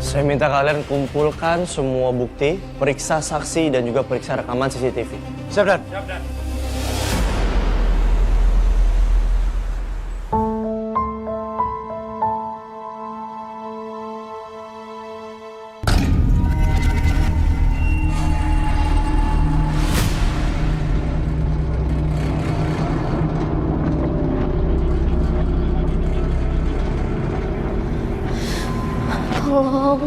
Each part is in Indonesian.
Saya minta kalian kumpulkan semua bukti, periksa saksi dan juga periksa rekaman CCTV. Siap, Dan. Tolong.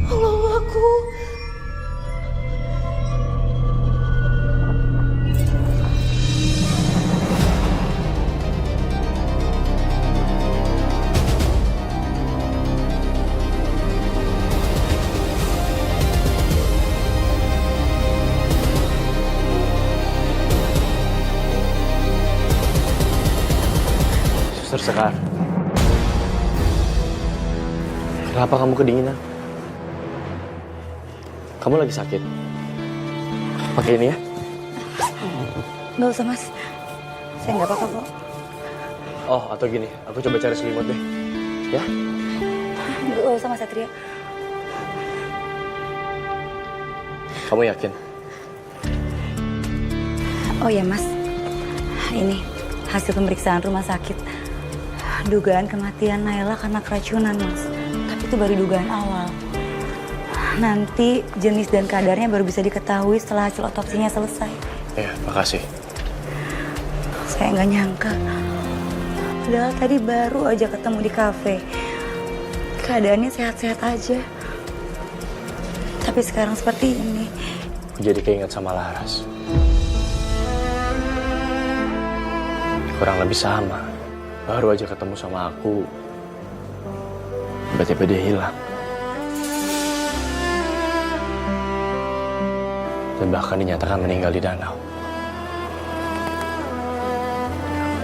Tolong aku. Suster Sekar. Kenapa kamu kedinginan? Kamu lagi sakit? Pakai ini ya. Nggak usah, Mas. Saya nggak apa-apa kok. Oh, atau gini, aku coba cari selimut deh. Ya? Nggak usah, Mas Satria. Kamu yakin? Oh ya, Mas. Ini hasil pemeriksaan rumah sakit. Dugaan kematian Naila karena keracunan, Mas. Tapi itu baru dugaan awal. Nanti jenis dan kadarnya baru bisa diketahui setelah hasil otopsinya selesai. Ya, makasih. Saya nggak nyangka. Padahal tadi baru aja ketemu di kafe. Keadaannya sehat-sehat aja. Tapi sekarang seperti ini. Aku jadi keinget sama Laras. Kurang lebih sama. Baru aja ketemu sama aku. Tiba-tiba dia hilang. Dan bahkan dinyatakan meninggal di danau.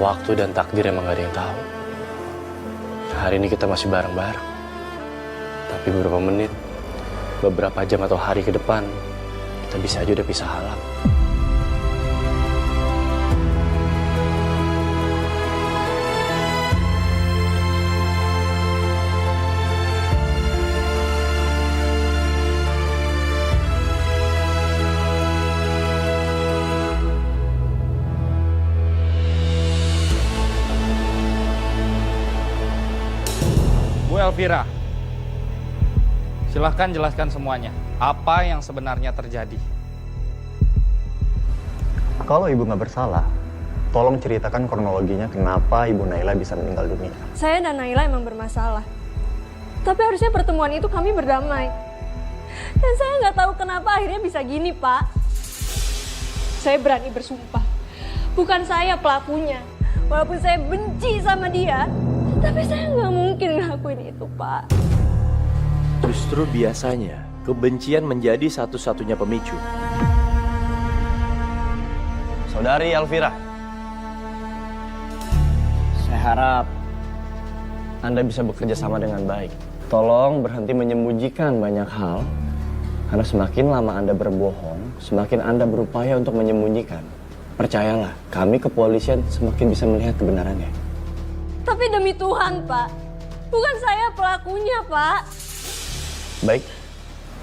Waktu dan takdir emang gak ada yang tahu. Hari ini kita masih bareng-bareng. Tapi beberapa menit, beberapa jam atau hari ke depan, kita bisa aja udah pisah alam. Bu Elvira, silahkan jelaskan semuanya. Apa yang sebenarnya terjadi? Kalau ibu nggak bersalah, tolong ceritakan kronologinya kenapa ibu Naila bisa meninggal dunia. Saya dan Naila emang bermasalah. Tapi harusnya pertemuan itu kami berdamai. Dan saya nggak tahu kenapa akhirnya bisa gini, Pak. Saya berani bersumpah. Bukan saya pelakunya. Walaupun saya benci sama dia, tapi saya nggak mungkin ngelakuin itu, Pak. Justru biasanya kebencian menjadi satu-satunya pemicu. Saudari Elvira, saya harap Anda bisa bekerja sama dengan baik. Tolong berhenti menyembunyikan banyak hal, karena semakin lama Anda berbohong, semakin Anda berupaya untuk menyembunyikan. Percayalah, kami kepolisian semakin bisa melihat kebenarannya. Tapi demi Tuhan, Pak. Bukan saya pelakunya, Pak. Baik,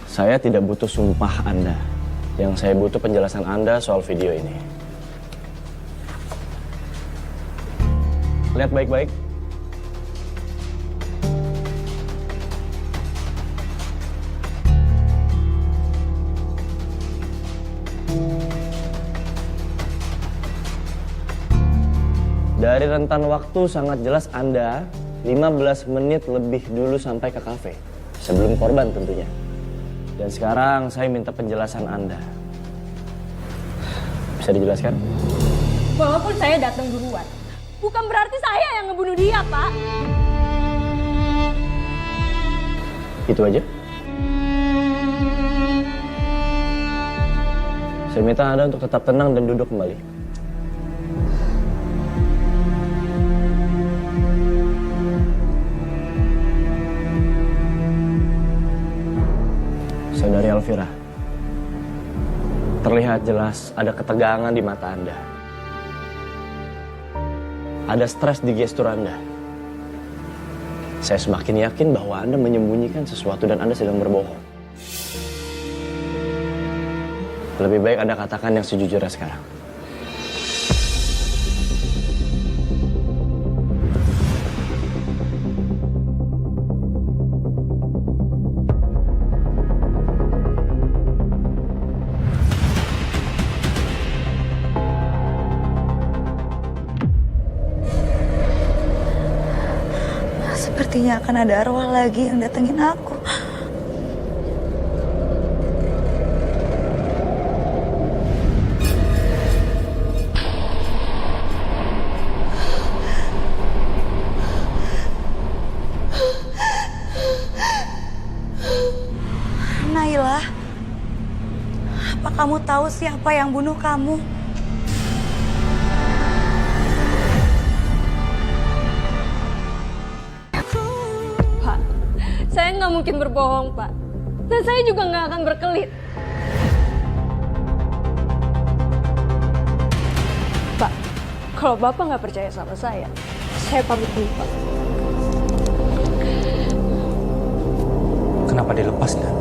saya tidak butuh sumpah Anda. Yang saya butuh penjelasan Anda soal video ini. Lihat baik-baik. Dari rentan waktu sangat jelas Anda 15 menit lebih dulu sampai ke kafe. Sebelum korban tentunya. Dan sekarang saya minta penjelasan Anda. Bisa dijelaskan? Walaupun saya datang duluan, bukan berarti saya yang ngebunuh dia, Pak. Itu aja. Saya minta Anda untuk tetap tenang dan duduk kembali. Saudari Elvira. Elvira. Terlihat jelas ada ketegangan di mata Anda. Ada stres di gestur Anda. Saya semakin yakin bahwa Anda menyembunyikan sesuatu dan Anda sedang berbohong. Lebih baik Anda katakan yang sejujurnya sekarang. Sepertinya akan ada arwah lagi yang datengin aku. Naila, apa kamu tahu siapa yang bunuh kamu? Pak, saya nggak mungkin berbohong, Pak. Dan saya juga nggak akan berkelit. Pak, kalau Bapak nggak percaya sama saya pamit dulu, Pak. Kenapa dilepas, Dan?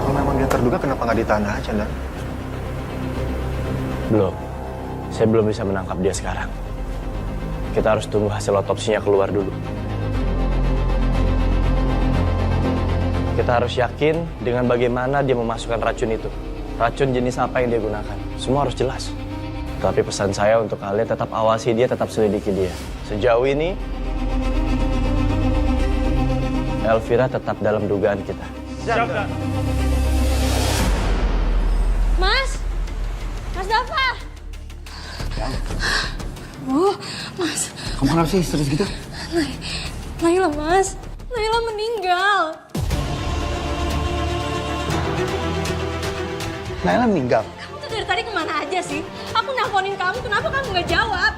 Kalau memang dia terduga, kenapa nggak ditahan aja, Dan? Belum. Saya belum bisa menangkap dia sekarang. Kita harus tunggu hasil otopsinya keluar dulu. Kita harus yakin dengan bagaimana dia memasukkan racun itu. Racun jenis apa yang dia gunakan. Semua harus jelas. Tapi pesan saya untuk kalian tetap awasi dia, tetap selidiki dia. Sejauh ini, Elvira tetap dalam dugaan kita. Mas! Mas Dava! Oh, Mas. Kamu kenapa sih histeris gitu? Naila, Mas. Naila meninggal. Naila meninggal. Kamu tuh dari tadi kemana aja sih? Aku nelponin kamu, kenapa kamu nggak jawab?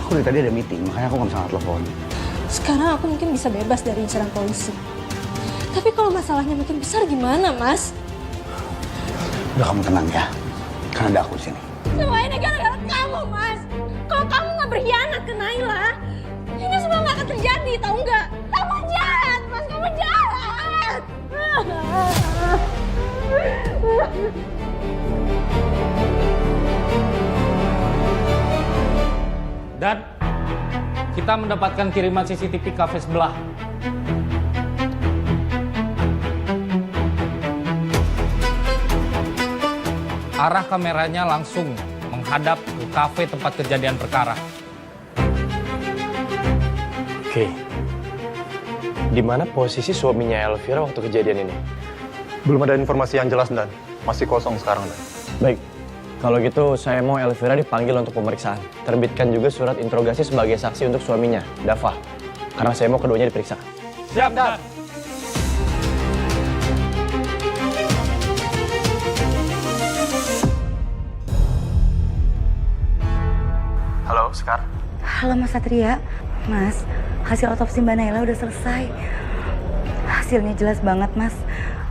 Aku dari tadi ada meeting, makanya aku nggak bisa telepon. Sekarang aku mungkin bisa bebas dari inceran polisi. Tapi kalau masalahnya makin besar gimana, Mas? Udah, kamu tenang ya. Kan ada aku di sini. Semua ini gara-gara kamu, Mas. Kalau kamu nggak berkhianat ke Naila, ini semua nggak akan terjadi, tahu nggak? Kamu jahat, Mas. Kamu jahat. Dan kita mendapatkan kiriman CCTV kafe sebelah. Arah kameranya langsung menghadap ke kafe tempat kejadian perkara. Oke. Di mana posisi suaminya Elvira waktu kejadian ini? Belum ada informasi yang jelas, Dan. Masih kosong sekarang, Dan. Baik. Kalau gitu saya mau Elvira dipanggil untuk pemeriksaan. Terbitkan juga surat interogasi sebagai saksi untuk suaminya, Dava. Karena saya mau keduanya diperiksa. Siap, Dan. Halo, Sekar. Halo Mas Satria. Mas, hasil otopsi Mbak Naila udah selesai. Hasilnya jelas banget, Mas.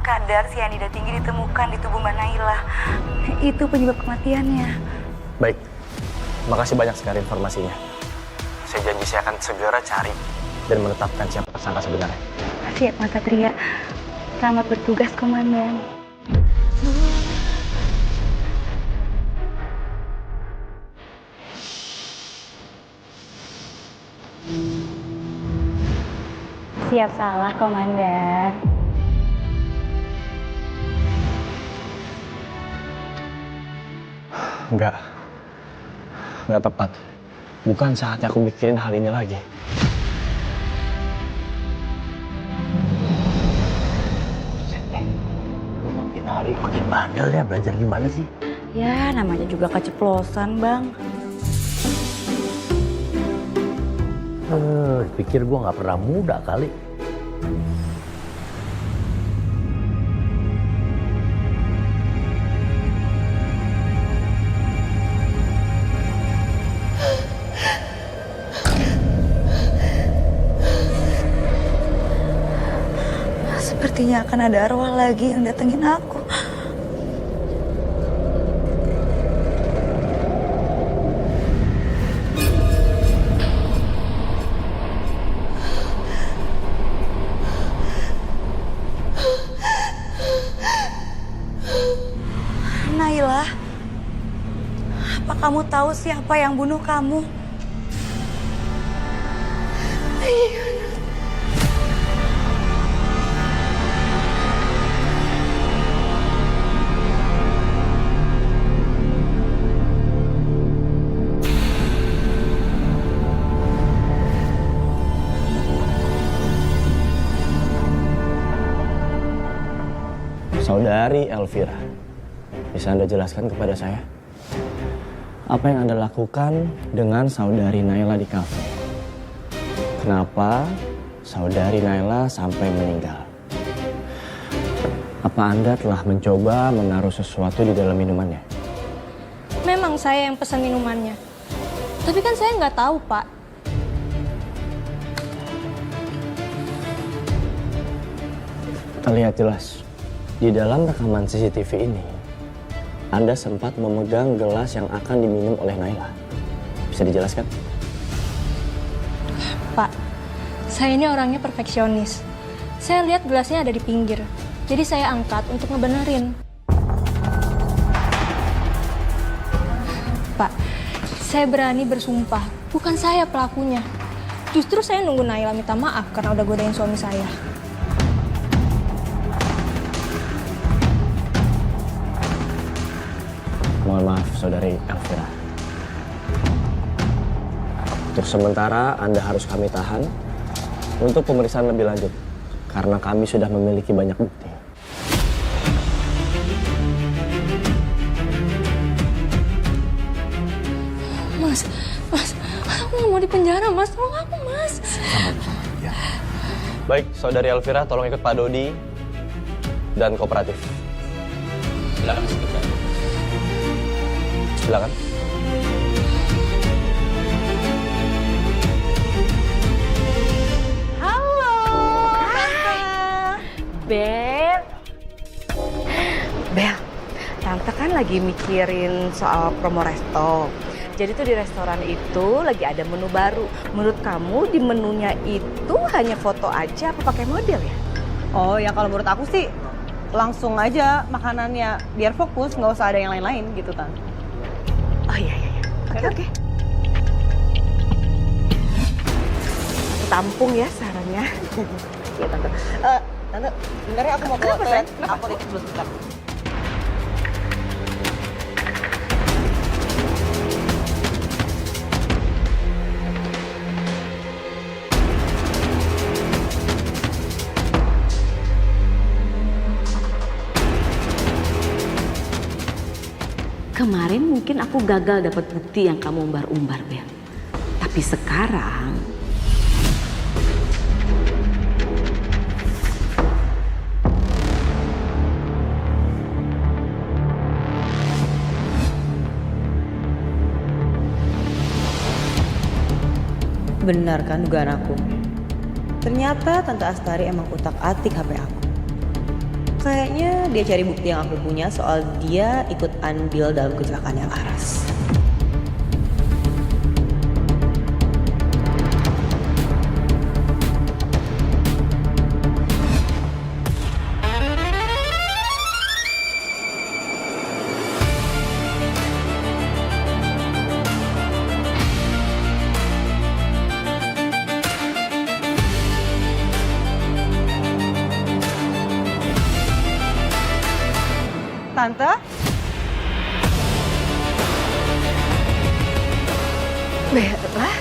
Kadar sianida tinggi ditemukan di tubuh Mbak Naila. Itu penyebab kematiannya. Baik. Makasih banyak Sekar informasinya. Saya janji saya akan segera cari dan menetapkan siapa tersangka sebenarnya. Siap, Mas Satria. Selamat bertugas, Komandan. Siap salah, Komandan. Enggak tepat. Bukan saatnya aku mikirin hal ini lagi. Makin hari makin bandel ya, belajar gimana sih? Ya, namanya juga keceplosan, Bang. Pikir gua nggak pernah muda kali. sepertinya akan ada arwah lagi yang datengin aku. Naila, apa kamu tahu siapa yang bunuh kamu? Saudari Elvira, bisa Anda jelaskan kepada saya? Apa yang Anda lakukan dengan saudari Naila di kafe? Kenapa saudari Naila sampai meninggal? Apa Anda telah mencoba menaruh sesuatu di dalam minumannya? Memang saya yang pesan minumannya. Tapi kan saya nggak tahu, Pak. Terlihat jelas. Di dalam rekaman CCTV ini, Anda sempat memegang gelas yang akan diminum oleh Naila. Bisa dijelaskan? Pak, saya ini orangnya perfeksionis. Saya lihat gelasnya ada di pinggir. Jadi saya angkat untuk ngebenerin. Pak, saya berani bersumpah, bukan saya pelakunya. Justru saya nunggu Naila minta maaf karena udah godain suami saya. Mohon maaf, saudari Elvira. Untuk sementara, Anda harus kami tahan untuk pemeriksaan lebih lanjut. Karena kami sudah memiliki banyak bukti. Mas, aku nggak mau di penjara, Mas. Tolong aku, Mas. Baik, saudari Elvira, tolong ikut Pak Dodi dan kooperatif. Silakan. Silakan. Halo, Bel. Bel, Tante kan lagi mikirin soal promo resto. Jadi tuh di restoran itu lagi ada menu baru. Menurut kamu di menunya itu hanya foto aja apa pakai model ya? Oh ya kalau menurut aku sih langsung aja makanannya biar fokus, nggak usah ada yang lain-lain gitu Tante. Oh iya. Oke. Tampung ya sarannya. Iya Tante. Tante, bentar ya aku mau ke toilet. Aku ikut dulu sebentar. Kemarin mungkin aku gagal dapat bukti yang kamu umbar-umbar, Bel. Tapi sekarang Benar kan dugaan aku? Ternyata Tante Astari emang utak-atik HP aku. Kayaknya dia cari bukti yang aku punya soal dia ikut andil dalam kecelakaan yang Aras. Tante? Bella?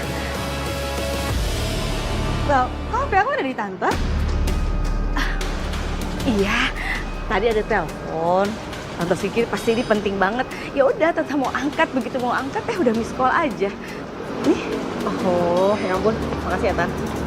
Bel, kok HP aku ada di Tante? Iya, tadi ada telepon. Tante pikir pasti ini penting banget. Ya udah, Tante mau angkat. Begitu mau angkat, udah miss call aja. Nih. Oh, ya ampun. Makasih ya, Tante.